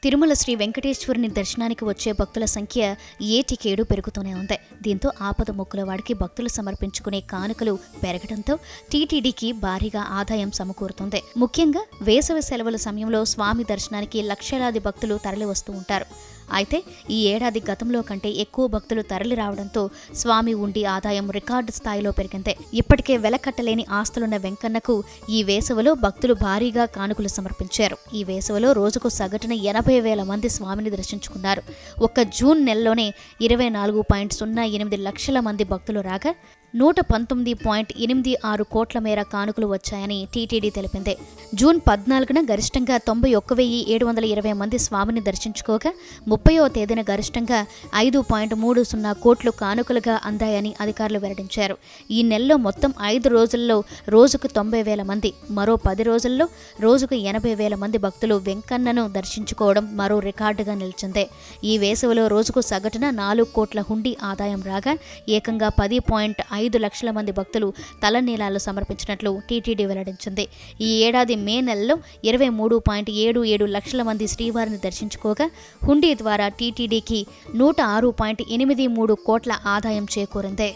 తిరుమల శ్రీ వెంకటేశ్వరుని దర్శనానికి వచ్చే భక్తుల సంఖ్య ఏటికేడు పెరుగుతూనే ఉంది. దీంతో ఆపద మొక్కుల వాడికి భక్తులు సమర్పించుకునే కానుకలు పెరగడంతో టీటీడీకి భారీగా ఆదాయం సమకూరుతుంది. ముఖ్యంగా వేసవి సెలవుల సమయంలో స్వామి దర్శనానికి లక్షలాది భక్తులు తరలి వస్తూ ఉంటారు. అయితే ఈ ఏడాది గతంలో కంటే ఎక్కువ భక్తులు తరలి రావడంతో స్వామి ఉండి ఆదాయం రికార్డు స్థాయిలో పెరిగింది. ఇప్పటికే వెలకట్టలేని ఆస్తులున్న వెంకన్నకు ఈ వేసవిలో భక్తులు భారీగా కానుకలు సమర్పించారు. ఈ వేసవిలో రోజుకు సగటున 80,000 మంది స్వామిని దర్శించుకున్నారు. ఒక్క జూన్ నెలలోనే 24.08 లక్షల మంది భక్తులు రాగా 119.86 కోట్ల మేర కానుకలు వచ్చాయని టీటీడీ తెలిపింది. జూన్ 14న గరిష్టంగా 91,720 మంది స్వామిని దర్శించుకోగా 30వ తేదీన గరిష్టంగా 5.30 కోట్లు కానుకలుగా అందాయని అధికారులు వెల్లడించారు. ఈ నెలలో మొత్తం 5 రోజుల్లో రోజుకు 90,000 మంది, మరో 10 రోజుల్లో రోజుకు 80,000 మంది భక్తులు వెంకన్నను దర్శించుకోవడం మరో రికార్డుగా నిలిచింది. ఈ వేసవిలో రోజుకు సగటున 4 కోట్ల హుండీ ఆదాయం రాగా ఏకంగా 10.5 లక్షల మంది భక్తులు తలనీలాలు సమర్పించినట్లు టీటీడీ వెల్లడించింది. ఈ ఏడాది మే నెలలో 23.77 లక్షల మంది శ్రీవారిని దర్శించుకోగా హుండీ ద్వారా టీటీడీకి 106.83 కోట్ల ఆదాయం చేకూరింది.